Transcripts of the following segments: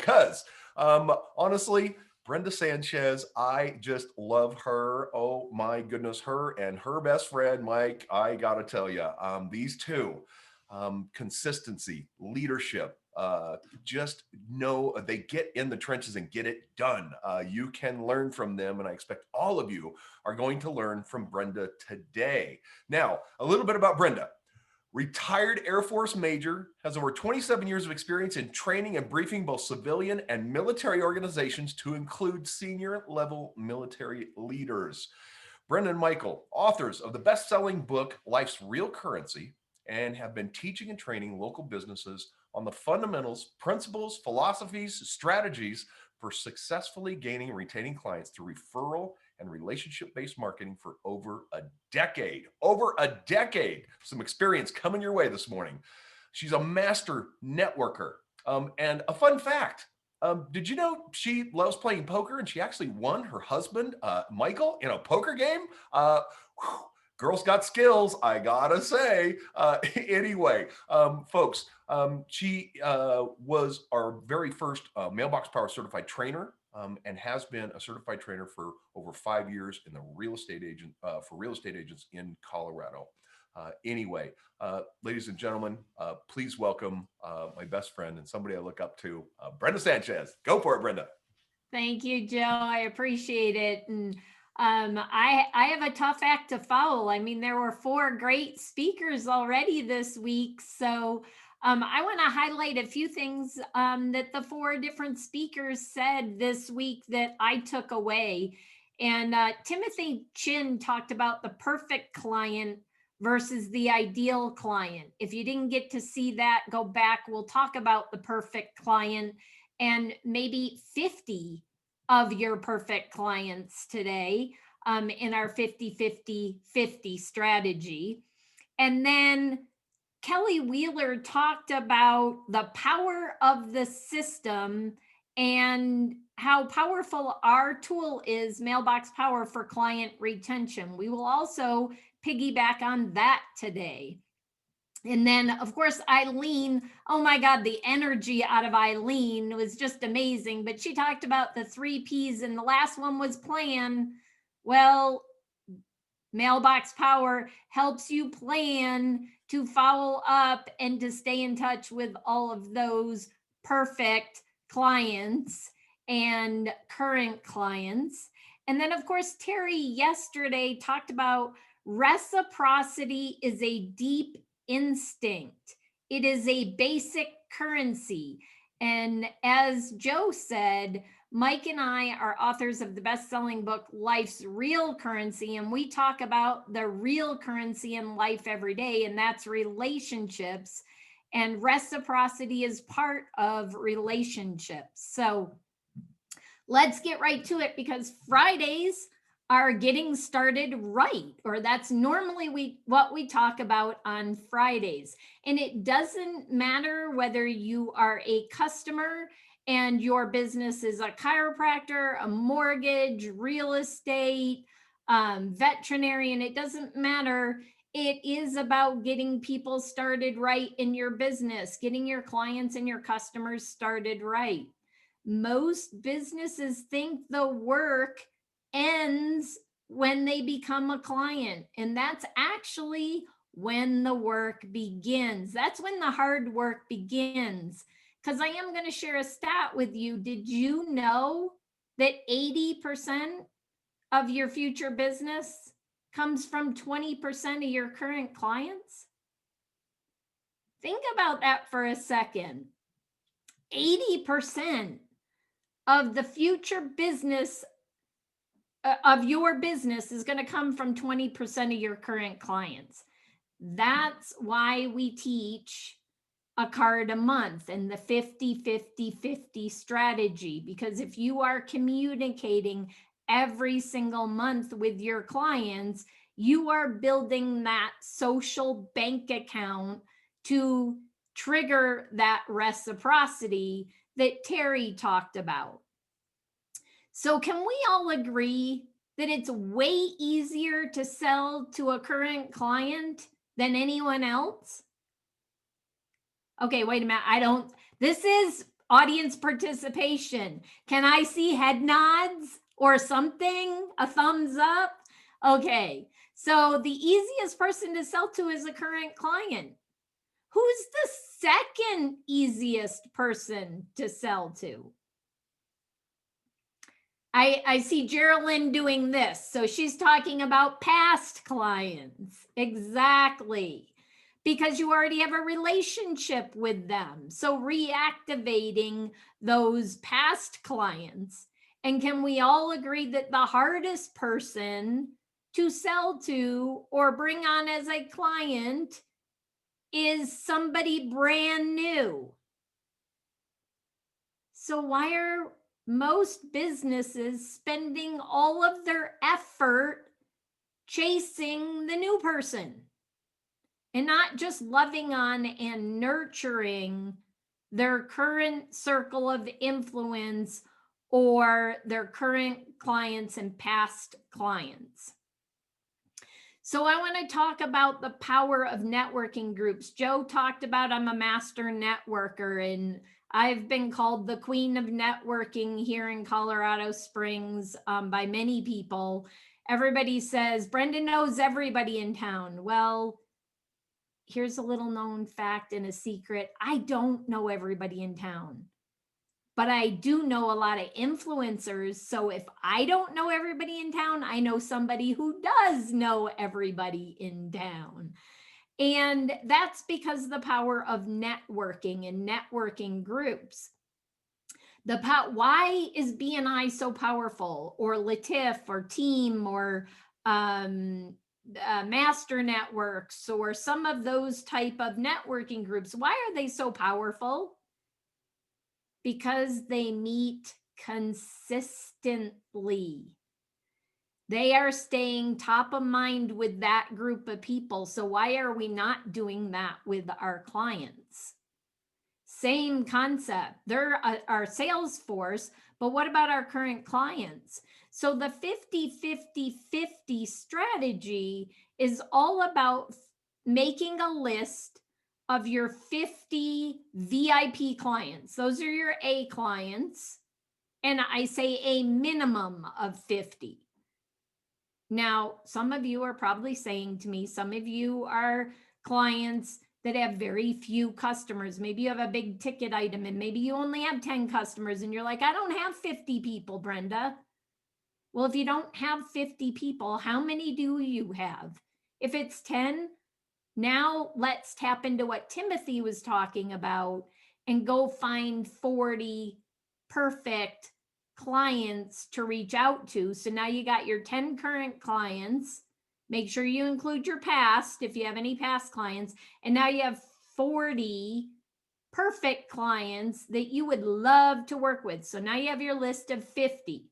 because honestly, Brenda Sanchez, I just love her. Oh my goodness, her and her best friend, Mike, I gotta tell you, these two, consistency, leadership, just know they get in the trenches and get it done. You can learn from them, and I expect all of you are going to learn from Brenda today. Now, a little bit about Brenda. Retired Air Force major, has over 27 years of experience in training and briefing both civilian and military organizations to include senior level military leaders. Brenda and Michael, authors of the best-selling book Life's Real Currency, and have been teaching and training local businesses on the fundamentals, principles, philosophies, strategies for successfully gaining and retaining clients through referral and relationship-based marketing for over a decade. Over a decade. Some experience coming your way this morning. She's a master networker. And a fun fact, did you know she loves playing poker and she actually won her husband, Michael, in a poker game? Whew, girl's got skills, I gotta say. Anyway, folks, she was our very first Mailbox Power certified trainer, and has been a certified trainer for over 5 years in the real estate agent for real estate agents in Colorado. Anyway, ladies and gentlemen, please welcome my best friend and somebody I look up to, Brenda Sanchez. Go for it, Brenda. Thank you, Joe. I appreciate it. And I have a tough act to follow. I mean, there were 4 great speakers already this week. So I want to highlight a few things that the 4 different speakers said this week that I took away. And Timothy Chin talked about the perfect client versus the ideal client. If you didn't get to see that, go back. We'll talk about the perfect client and maybe 50 of your perfect clients today in our 50-50-50 strategy. And then Kelly Wheeler talked about the power of the system and how powerful our tool is, Mailbox Power, for client retention. We will also piggyback on that today. And then, of course, Eileen, oh my God, the energy out of Eileen was just amazing. But she talked about the 3 Ps, and the last one was plan. Well, Mailbox Power helps you plan to follow up and to stay in touch with all of those perfect clients and current clients. And then, of course, Terry yesterday talked about reciprocity is a deep instinct. It is a basic currency. And as Joe said, Mike and I are authors of the best-selling book, Life's Real Currency, and we talk about the real currency in life every day, and that's relationships. And reciprocity is part of relationships. So let's get right to it, because Fridays are getting started right, or that's normally what we talk about on Fridays. And it doesn't matter whether you are a customer and your business is a chiropractor, a mortgage, real estate, veterinarian, it doesn't matter. It is about getting people started right in your business, getting your clients and your customers started right. Most businesses think the work ends when they become a client, and that's actually when the work begins. That's when the hard work begins. Because I am going to share a stat with you. Did you know that 80% of your future business comes from 20% of your current clients? Think about that for a second. 80% of the future business of your business is going to come from 20% of your current clients. That's why we teach a card a month and the 50-50-50 strategy, because if you are communicating every single month with your clients, you are building that social bank account to trigger that reciprocity that Terry talked about. So can we all agree that it's way easier to sell to a current client than anyone else? Okay, wait a minute. This is audience participation. Can I see head nods or something? A thumbs up? Okay. So the easiest person to sell to is a current client. Who's the second easiest person to sell to? I see Geraldine doing this. So she's talking about past clients. Exactly. Because you already have a relationship with them. So reactivating those past clients. And can we all agree that the hardest person to sell to or bring on as a client is somebody brand new? So why are most businesses spending all of their effort chasing the new person and not just loving on and nurturing their current circle of influence or their current clients and past clients? So I want to talk about the power of networking groups. Joe talked about I'm a master networker, and I've been called the queen of networking here in Colorado Springs by many people. Everybody says, Brenda knows everybody in town. Well, here's a little known fact and a secret. I don't know everybody in town, but I do know a lot of influencers. So if I don't know everybody in town, I know somebody who does know everybody in town. And that's because of the power of networking and networking groups. Why is BNI so powerful, or Latif, or Team, or Master Networks, or some of those type of networking groups? Why are they so powerful? Because they meet consistently. They are staying top of mind with that group of people. So why are we not doing that with our clients? Same concept. They're our sales force, but what about our current clients? So the 50-50-50 strategy is all about making a list of your 50 VIP clients. Those are your A clients. And I say a minimum of 50. Now, some of you are probably saying to me, some of you are clients that have very few customers. Maybe you have a big ticket item and maybe you only have 10 customers and you're like, I don't have 50 people, Brenda. Well, if you don't have 50 people, how many do you have? If it's 10, now let's tap into what Timothy was talking about and go find 40 perfect clients to reach out to. So now you got your 10 current clients. Make sure you include your past if you have any past clients. And now you have 40 perfect clients that you would love to work with. So now you have your list of 50.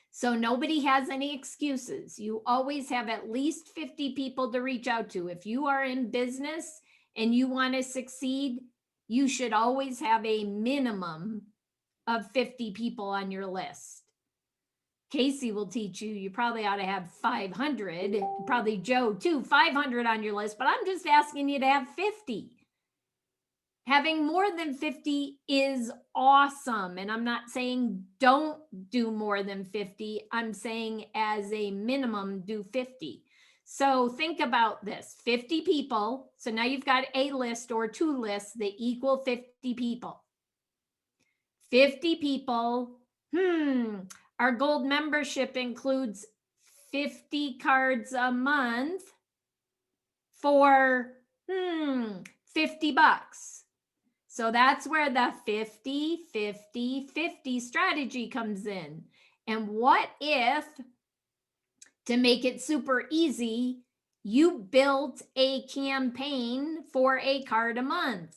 So nobody has any excuses. You always have at least 50 people to reach out to. If you are in business and you want to succeed, you should always have a minimum of 50 people on your list. Casey will teach you, you probably ought to have 500, probably Joe too, 500 on your list, but I'm just asking you to have 50. Having more than 50 is awesome. And I'm not saying don't do more than 50. I'm saying as a minimum, do 50. So think about this, 50 people. So now you've got a list or two lists that equal 50 people. 50 people. Our gold membership includes 50 cards a month for $50. So that's where the 50-50-50 strategy comes in. And what if, to make it super easy, you built a campaign for a card a month?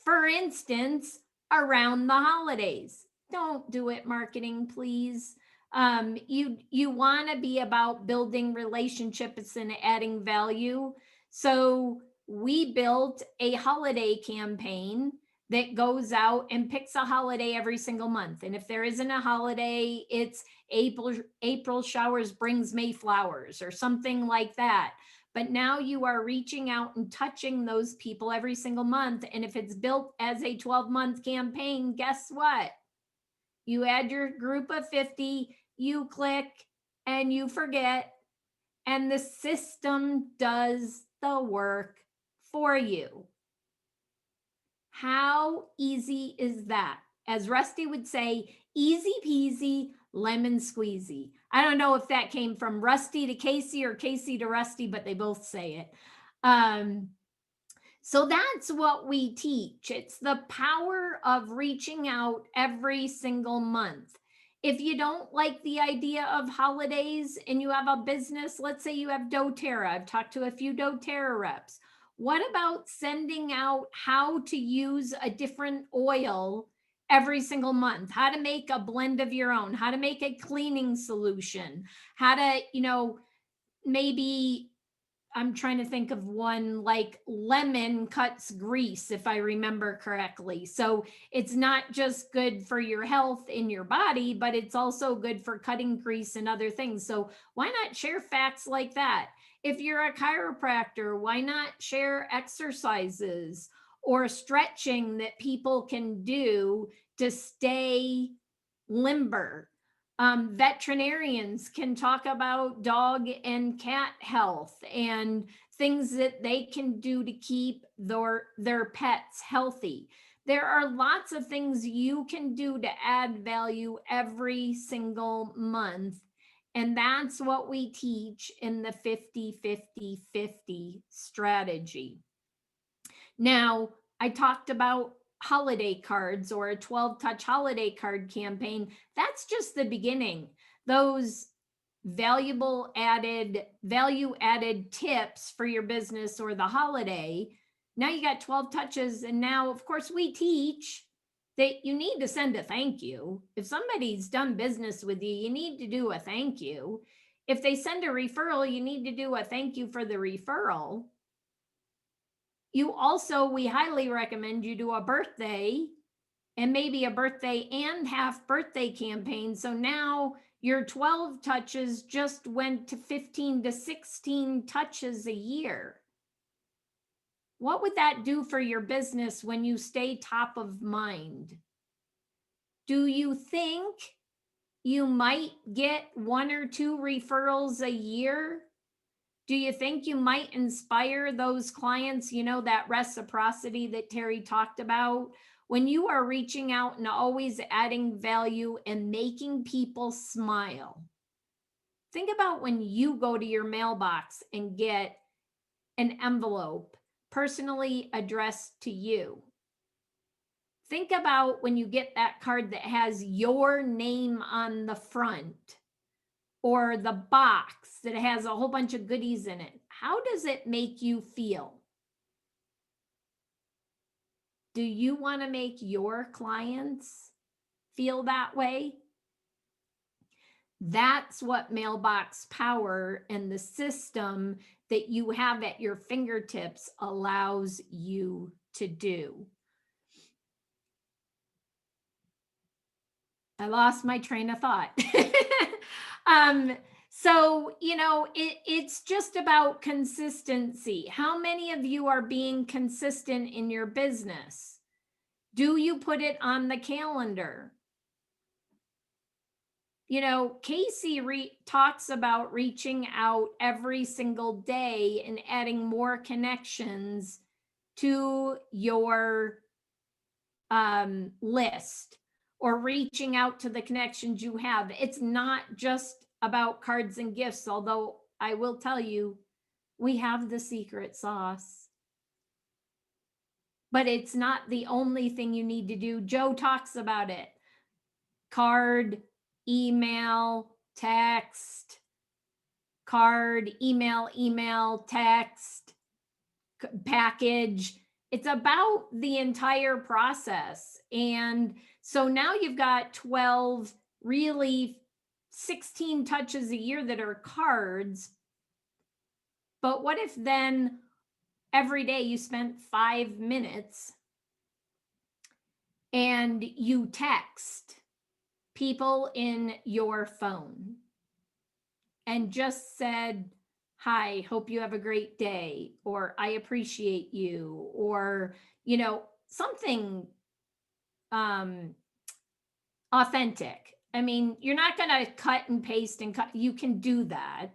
For instance, around the holidays. Don't do it, marketing, please. You want to be about building relationships and adding value. So we built a holiday campaign that goes out and picks a holiday every single month. And if there isn't a holiday, it's April showers brings May flowers or something like that. but now you are reaching out and touching those people every single month. And if it's built as a 12-month campaign, guess what? You add your group of 50, you click and you forget, and the system does the work for you. How easy is that? As Rusty would say, easy peasy, lemon squeezy. I don't know if that came from Rusty to Casey or Casey to Rusty, but they both say it. So that's what we teach. It's the power of reaching out every single month. If you don't like the idea of holidays and you have a business, let's say you have doTERRA. I've talked to a few doTERRA reps. What about sending out how to use a different oil every single month? How to make a blend of your own, how to make a cleaning solution, how to, maybe I'm trying to think of one, like lemon cuts grease, if I remember correctly. So it's not just good for your health in your body, but it's also good for cutting grease and other things. So why not share facts like that? If you're a chiropractor, why not share exercises or stretching that people can do to stay limber? Veterinarians can talk about dog and cat health and things that they can do to keep their pets healthy. There are lots of things you can do to add value every single month. And that's what we teach in the 50-50-50 strategy. Now, I talked about holiday cards or a 12-touch holiday card campaign. That's just the beginning. Those value added tips for your business or the holiday. Now you got 12 touches. And now, of course, we teach that you need to send a thank you. If somebody's done business with you, you need to do a thank you. If they send a referral, you need to do a thank you for the referral. You also, we highly recommend you do a birthday and maybe a birthday and half birthday campaign. So now your 12 touches just went to 15 to 16 touches a year. What would that do for your business when you stay top of mind? Do you think you might get 1 or 2 referrals a year? Do you think you might inspire those clients, that reciprocity that Terry talked about? When you are reaching out and always adding value and making people smile. Think about when you go to your mailbox and get an envelope personally addressed to you. Think about when you get that card that has your name on the front, or the box that has a whole bunch of goodies in it. How does it make you feel? Do you want to make your clients feel that way? That's what Mailbox Power and the system that you have at your fingertips allows you to do. I lost my train of thought. So, it's just about consistency. How many of you are being consistent in your business? Do you put it on the calendar? Casey talks about reaching out every single day and adding more connections to your list, or reaching out to the connections you have. It's not just about cards and gifts, although I will tell you, we have the secret sauce. But it's not the only thing you need to do. Joe talks about it. Card, email, text, card, email, text, package. It's about the entire process. And so now you've got 12, really 16 touches a year that are cards. But what if then every day you spent 5 minutes and you text people in your phone and just said, hi, hope you have a great day, or I appreciate you, or, something um, authentic. I mean, you're not going to cut and paste and cut. You can do that,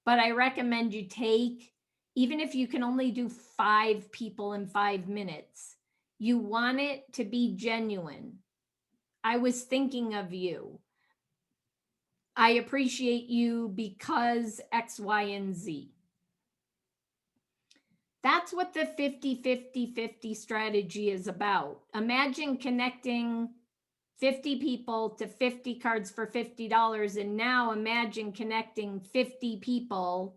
but I recommend you take, even if you can only do 5 people in 5 minutes, you want it to be genuine. I was thinking of you. I appreciate you because X, Y, and Z. That's what the 50-50-50 strategy is about. Imagine connecting 50 people to 50 cards for $50. And now imagine connecting 50 people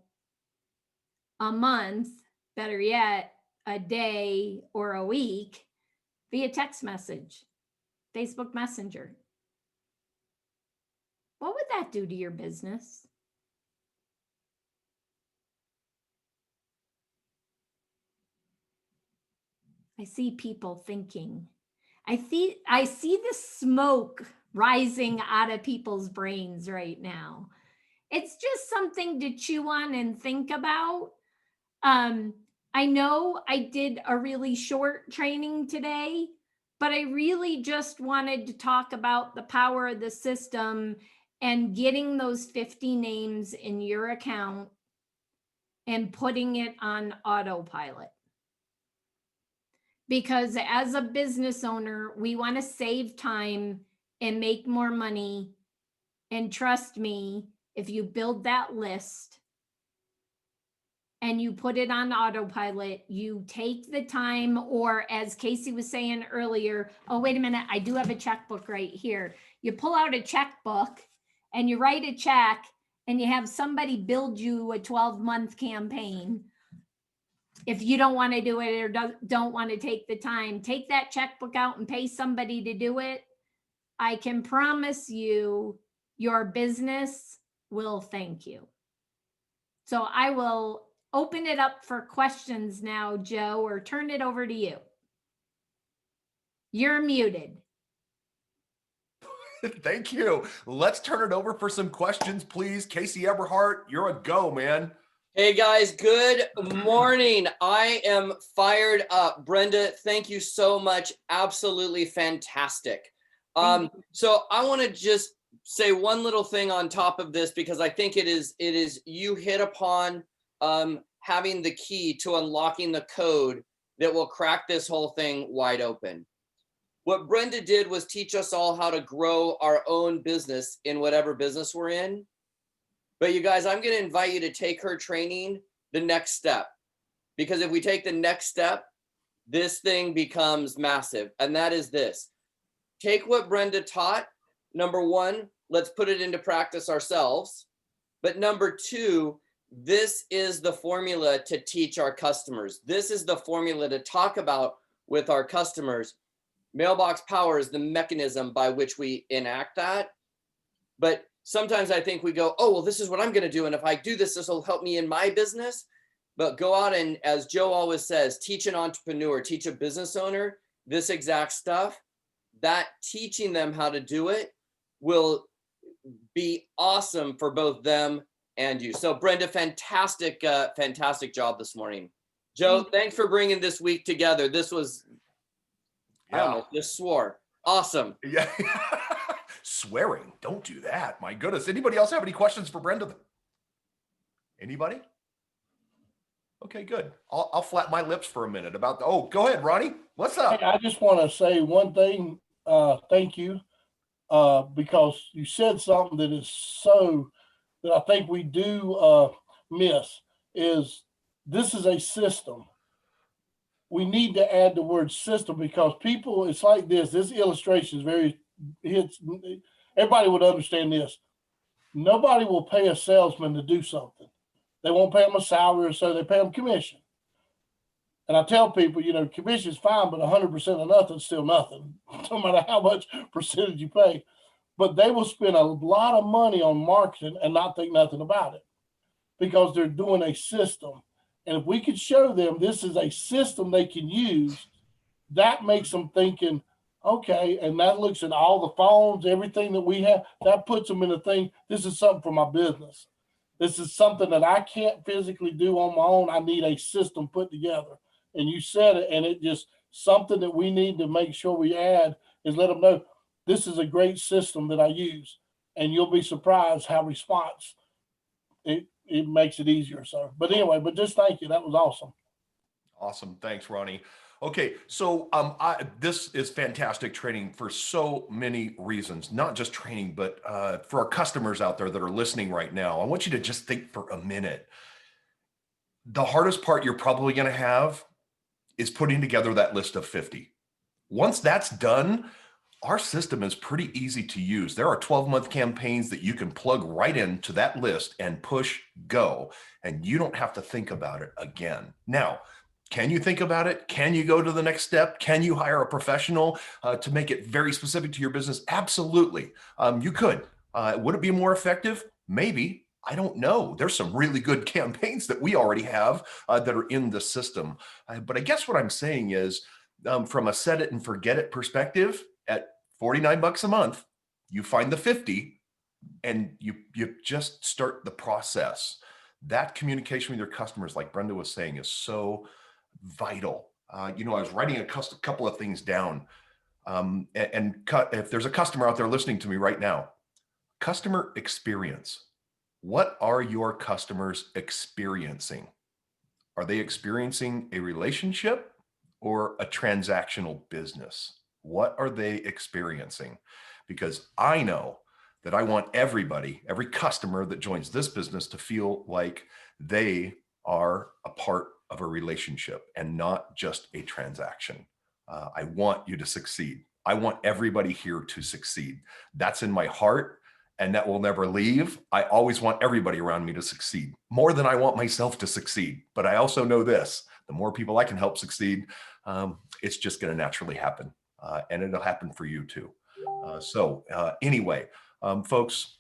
a month, better yet, a day or a week via text message, Facebook Messenger. What would that do to your business? I see people thinking. I see the smoke rising out of people's brains right now. It's just something to chew on and think about. I know I did a really short training today, but I really just wanted to talk about the power of the system and getting those 50 names in your account and putting it on autopilot. Because as a business owner, we want to save time and make more money. And trust me, if you build that list and you put it on autopilot, you take the time, or as Casey was saying earlier, oh, wait a minute, I do have a checkbook right here. You pull out a checkbook and you write a check and you have somebody build you a 12-month campaign. If you don't want to do it or don't want to take the time, take that checkbook out and pay somebody to do it. I can promise you your business will thank you. So I will open it up for questions now, Joe, or turn it over to you. You're muted. Thank you. Let's turn it over for some questions, please. Casey Eberhardt, you're a go, man. Hey guys, good morning. I am fired up. Brenda, thank you so much. Absolutely fantastic. So I want to just say one little thing on top of this, because I think it is you hit upon having the key to unlocking the code that will crack this whole thing wide open. What Brenda did was teach us all how to grow our own business in whatever business we're in. But you guys, I'm going to invite you to take her training the next step, because if we take the next step, this thing becomes massive. And that is this. Take what Brenda taught. Number one, let's put it into practice ourselves. But number two, this is the formula to teach our customers. This is the formula to talk about with our customers. Mailbox Power is the mechanism by which we enact that. But sometimes I think we go, oh, well, this is what I'm going to do. And if I do this, this will help me in my business. But go out and, as Joe always says, teach an entrepreneur, teach a business owner this exact stuff. That teaching them how to do it will be awesome for both them and you. So Brenda, fantastic job this morning. Joe, thanks for bringing this week together. This was, I don't know, just swore. Awesome. Yeah. Swearing. Don't do that. My goodness. Anybody else have any questions for Brenda? Anybody? Okay, good. I'll flap my lips for a minute about the, oh, go ahead, Ronnie. What's up? Hey, I just want to say one thing. Thank you. Because you said something that is so that I think we do miss is this is a system. We need to add the word system, because people, it's like this illustration is very, everybody would understand this. Nobody will pay a salesman to do something. They won't pay them a salary, or so they pay them commission. And I tell people, commission is fine, but 100% of nothing is still nothing, no matter how much percentage you pay. But they will spend a lot of money on marketing and not think nothing about it, because they're doing a system. And if we could show them this is a system they can use, that makes them thinking, okay, and that looks at all the phones, everything that we have, that puts them in a thing. This is something for my business. This is something that I can't physically do on my own. I need a system put together. And you said it, and it just something that we need to make sure we add is let them know this is a great system that I use, and you'll be surprised how response it makes it easier. So, but anyway, but just thank you. That was awesome. Awesome. Thanks, Ronnie. Okay, so this is fantastic training for so many reasons, not just training, but for our customers out there that are listening right now. I want you to just think for a minute. The hardest part you're probably going to have is putting together that list of 50. Once that's done, our system is pretty easy to use. There are 12-month campaigns that you can plug right into that list and push go, and you don't have to think about it again. Now, can you think about it? Can you go to the next step? Can you hire a professional to make it very specific to your business? Absolutely. You could. Would it be more effective? Maybe. I don't know. There's some really good campaigns that we already have that are in the system. But I guess what I'm saying is from a set it and forget it perspective, at $49 a month, you find the 50 and you just start the process. That communication with your customers, like Brenda was saying, is so vital. I was writing a couple of things down, if there's a customer out there listening to me right now, customer experience. What are your customers experiencing? Are they experiencing a relationship or a transactional business? What are they experiencing? Because I know that I want every customer that joins this business to feel like they are a part of a relationship and not just a transaction. I want you to succeed. I want everybody here to succeed. That's in my heart, and that will never leave. I always want everybody around me to succeed, more than I want myself to succeed. But I also know this, the more people I can help succeed, it's just going to naturally happen. And it'll happen for you too. Anyway, folks,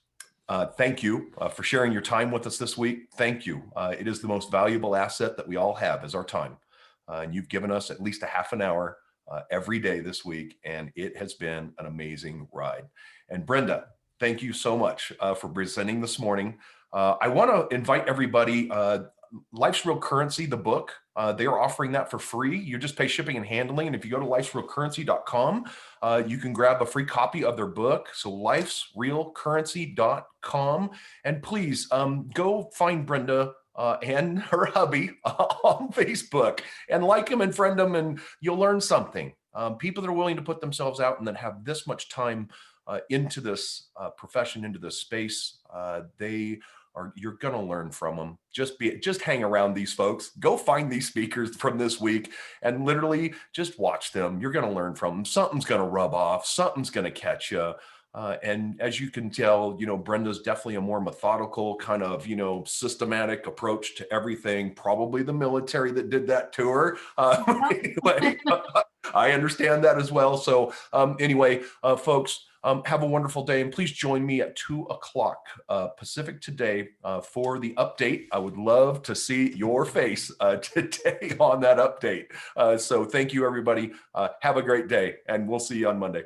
thank you for sharing your time with us this week. Thank you. It is the most valuable asset that we all have is our time. And you've given us at least a half an hour every day this week, and it has been an amazing ride. And Brenda, thank you so much for presenting this morning. I want to invite everybody, Life's Real Currency, the book, they are offering that for free. You just pay shipping and handling. And if you go to lifesrealcurrency.com, you can grab a free copy of their book. So lifesrealcurrency.com. And please go find Brenda and her hubby on Facebook and like them and friend them, and you'll learn something. People that are willing to put themselves out and then have this much time into this profession, into this space, you're going to learn from them. Just hang around these folks. Go find these speakers from this week and literally just watch them. You're going to learn from them. Something's going to rub off. Something's going to catch you. And as you can tell, Brenda's definitely a more methodical kind of, systematic approach to everything. Probably the military that did that to her. Anyway, I understand that as well. So anyway, folks, have a wonderful day, and please join me at 2:00 Pacific today for the update. I would love to see your face today on that update. So thank you, everybody. Have a great day, and we'll see you on Monday.